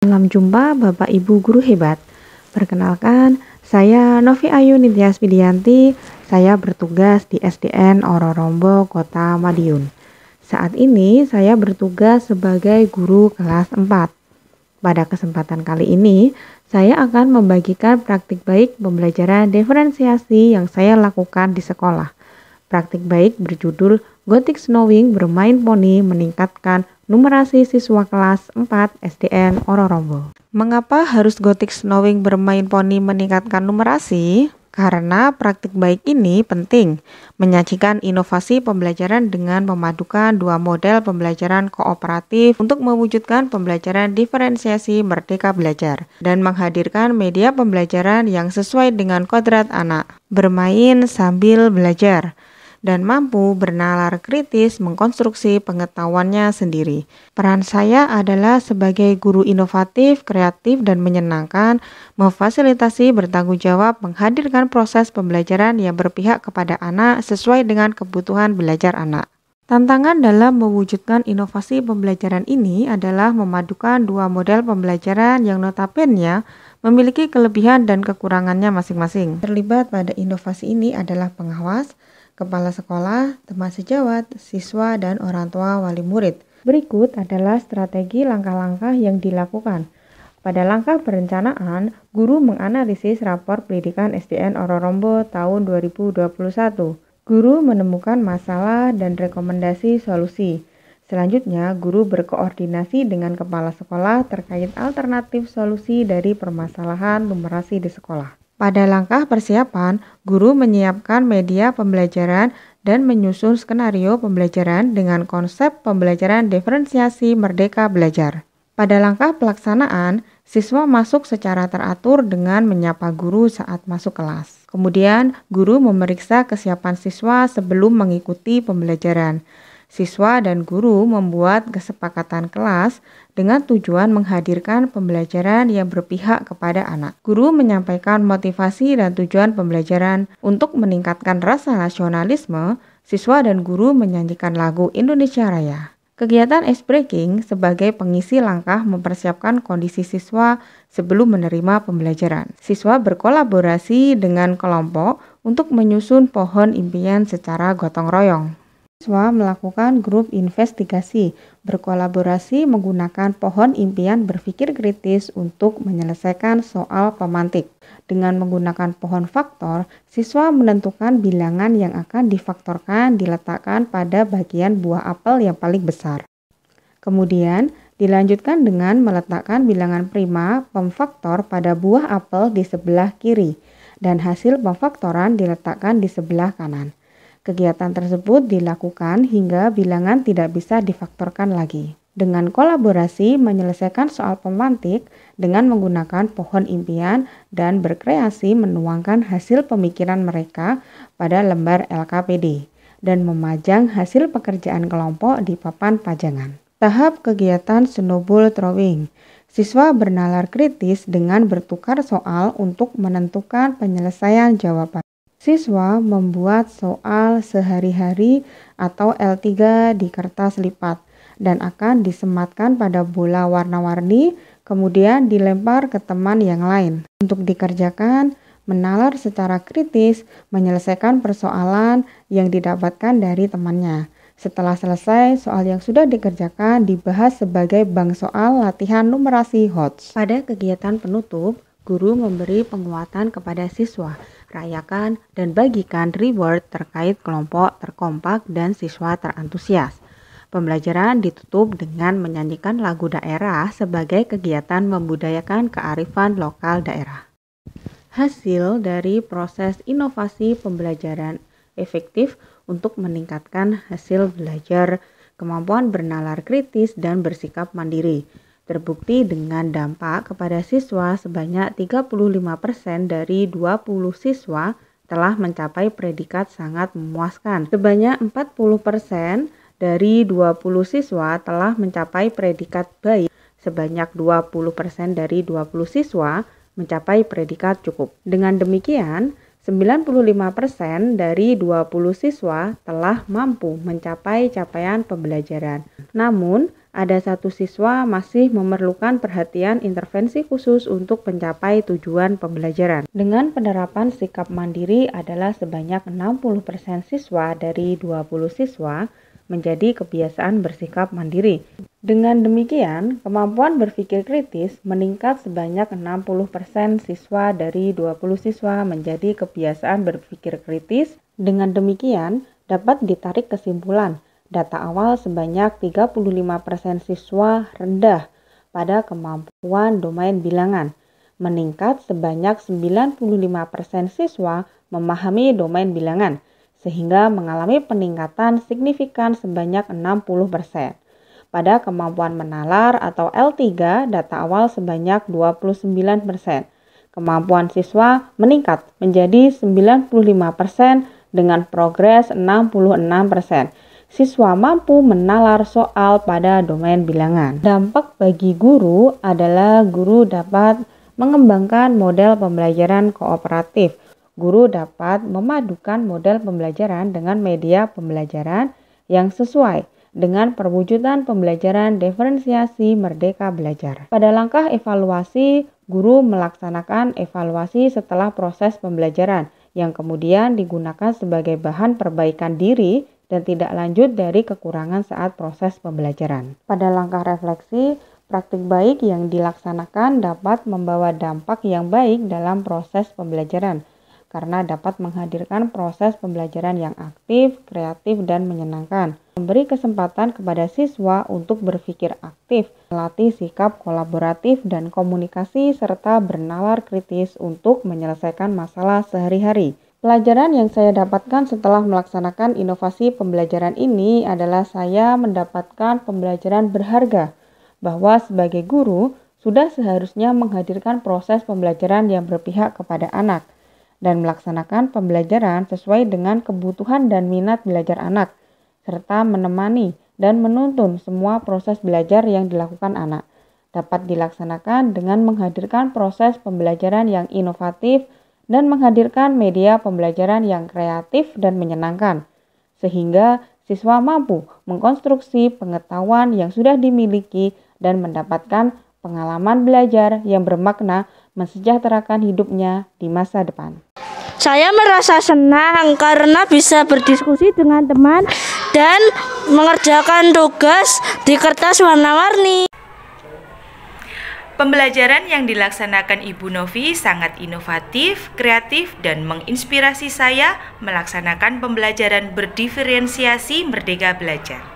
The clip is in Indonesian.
Salam jumpa Bapak Ibu Guru Hebat. Perkenalkan, saya Novi Ayu Nitias Widianti. Saya bertugas di SDN Ororombo, Kota Madiun. Saat ini saya bertugas sebagai guru kelas 4. Pada kesempatan kali ini, saya akan membagikan praktik baik pembelajaran diferensiasi yang saya lakukan di sekolah. Praktik baik berjudul Gothic Snowing bermain poni meningkatkan numerasi siswa kelas 4 SDN Ororombo. Mengapa harus Gothic Snowing bermain poni meningkatkan numerasi? Karena praktik baik ini penting, menyajikan inovasi pembelajaran dengan memadukan dua model pembelajaran kooperatif untuk mewujudkan pembelajaran diferensiasi merdeka belajar dan menghadirkan media pembelajaran yang sesuai dengan kodrat anak, bermain sambil belajar, dan mampu bernalar kritis mengkonstruksi pengetahuannya sendiri. Peran saya adalah sebagai guru inovatif, kreatif, dan menyenangkan, memfasilitasi bertanggung jawab, menghadirkan proses pembelajaran yang berpihak kepada anak sesuai dengan kebutuhan belajar anak. Tantangan dalam mewujudkan inovasi pembelajaran ini adalah memadukan dua model pembelajaran yang notabene memiliki kelebihan dan kekurangannya masing-masing. Terlibat pada inovasi ini adalah pengawas, kepala sekolah, teman sejawat, siswa, dan orang tua wali murid. Berikut adalah strategi langkah-langkah yang dilakukan. Pada langkah perencanaan, guru menganalisis rapor pendidikan SDN Ororombo tahun 2021. Guru menemukan masalah dan rekomendasi solusi. Selanjutnya, guru berkoordinasi dengan kepala sekolah terkait alternatif solusi dari permasalahan numerasi di sekolah. Pada langkah persiapan, guru menyiapkan media pembelajaran dan menyusun skenario pembelajaran dengan konsep pembelajaran diferensiasi merdeka belajar. Pada langkah pelaksanaan, siswa masuk secara teratur dengan menyapa guru saat masuk kelas. Kemudian, guru memeriksa kesiapan siswa sebelum mengikuti pembelajaran. Siswa dan guru membuat kesepakatan kelas dengan tujuan menghadirkan pembelajaran yang berpihak kepada anak. Guru menyampaikan motivasi dan tujuan pembelajaran untuk meningkatkan rasa nasionalisme. Siswa dan guru menyanyikan lagu Indonesia Raya. Kegiatan ice breaking sebagai pengisi langkah mempersiapkan kondisi siswa sebelum menerima pembelajaran. Siswa berkolaborasi dengan kelompok untuk menyusun pohon impian secara gotong royong. Siswa melakukan grup investigasi, berkolaborasi menggunakan pohon impian berpikir kritis untuk menyelesaikan soal pemantik. Dengan menggunakan pohon faktor, siswa menentukan bilangan yang akan difaktorkan diletakkan pada bagian buah apel yang paling besar. Kemudian, dilanjutkan dengan meletakkan bilangan prima pemfaktor pada buah apel di sebelah kiri, dan hasil pemfaktoran diletakkan di sebelah kanan. Kegiatan tersebut dilakukan hingga bilangan tidak bisa difaktorkan lagi. Dengan kolaborasi menyelesaikan soal pemantik dengan menggunakan pohon impian dan berkreasi menuangkan hasil pemikiran mereka pada lembar LKPD dan memajang hasil pekerjaan kelompok di papan pajangan. Tahap kegiatan snowball throwing. Siswa bernalar kritis dengan bertukar soal untuk menentukan penyelesaian jawaban. Siswa membuat soal sehari-hari atau L3 di kertas lipat dan akan disematkan pada bola warna-warni, kemudian dilempar ke teman yang lain. Untuk dikerjakan, menalar secara kritis, menyelesaikan persoalan yang didapatkan dari temannya. Setelah selesai, soal yang sudah dikerjakan dibahas sebagai bank soal latihan numerasi HOTS. Pada kegiatan penutup, guru memberi penguatan kepada siswa, rayakan dan bagikan reward terkait kelompok terkompak dan siswa terantusias. Pembelajaran ditutup dengan menyanyikan lagu daerah sebagai kegiatan membudayakan kearifan lokal daerah. Hasil dari proses inovasi pembelajaran efektif untuk meningkatkan hasil belajar, kemampuan bernalar kritis dan bersikap mandiri. Terbukti dengan dampak kepada siswa sebanyak 35% dari 20 siswa telah mencapai predikat sangat memuaskan. Sebanyak 40% dari 20 siswa telah mencapai predikat baik. Sebanyak 20% dari 20 siswa mencapai predikat cukup. Dengan demikian, 95% dari 20 siswa telah mampu mencapai capaian pembelajaran. Namun, ada satu siswa masih memerlukan perhatian intervensi khusus untuk mencapai tujuan pembelajaran. Dengan penerapan sikap mandiri adalah sebanyak 60% siswa dari 20 siswa menjadi kebiasaan bersikap mandiri. Dengan demikian, kemampuan berpikir kritis meningkat sebanyak 60% siswa dari 20 siswa menjadi kebiasaan berpikir kritis. Dengan demikian, dapat ditarik kesimpulan data awal sebanyak 35% siswa rendah pada kemampuan domain bilangan, meningkat sebanyak 95% siswa memahami domain bilangan, sehingga mengalami peningkatan signifikan sebanyak 60%. Pada kemampuan menalar atau L3, data awal sebanyak 29%. Kemampuan siswa meningkat menjadi 95% dengan progres 66%. Siswa mampu menalar soal pada domain bilangan. Dampak bagi guru adalah guru dapat mengembangkan model pembelajaran kooperatif. Guru dapat memadukan model pembelajaran dengan media pembelajaran yang sesuai dengan perwujudan pembelajaran diferensiasi merdeka belajar. Pada langkah evaluasi, guru melaksanakan evaluasi setelah proses pembelajaran yang kemudian digunakan sebagai bahan perbaikan diri dan tidak lanjut dari kekurangan saat proses pembelajaran. Pada langkah refleksi, praktik baik yang dilaksanakan dapat membawa dampak yang baik dalam proses pembelajaran karena dapat menghadirkan proses pembelajaran yang aktif, kreatif, dan menyenangkan. Memberi kesempatan kepada siswa untuk berpikir aktif, melatih sikap kolaboratif dan komunikasi, serta bernalar kritis untuk menyelesaikan masalah sehari-hari. Pelajaran yang saya dapatkan setelah melaksanakan inovasi pembelajaran ini adalah saya mendapatkan pembelajaran berharga, bahwa sebagai guru sudah seharusnya menghadirkan proses pembelajaran yang berpihak kepada anak dan melaksanakan pembelajaran sesuai dengan kebutuhan dan minat belajar anak, serta menemani dan menuntun semua proses belajar yang dilakukan anak. Dapat dilaksanakan dengan menghadirkan proses pembelajaran yang inovatif dan menghadirkan media pembelajaran yang kreatif dan menyenangkan, sehingga siswa mampu mengkonstruksi pengetahuan yang sudah dimiliki dan mendapatkan pengalaman belajar yang bermakna mensejahterakan hidupnya di masa depan. Saya merasa senang karena bisa berdiskusi dengan teman dan mengerjakan tugas di kertas warna-warni. Pembelajaran yang dilaksanakan Ibu Novi sangat inovatif, kreatif, dan menginspirasi saya melaksanakan pembelajaran berdiferensiasi merdeka belajar.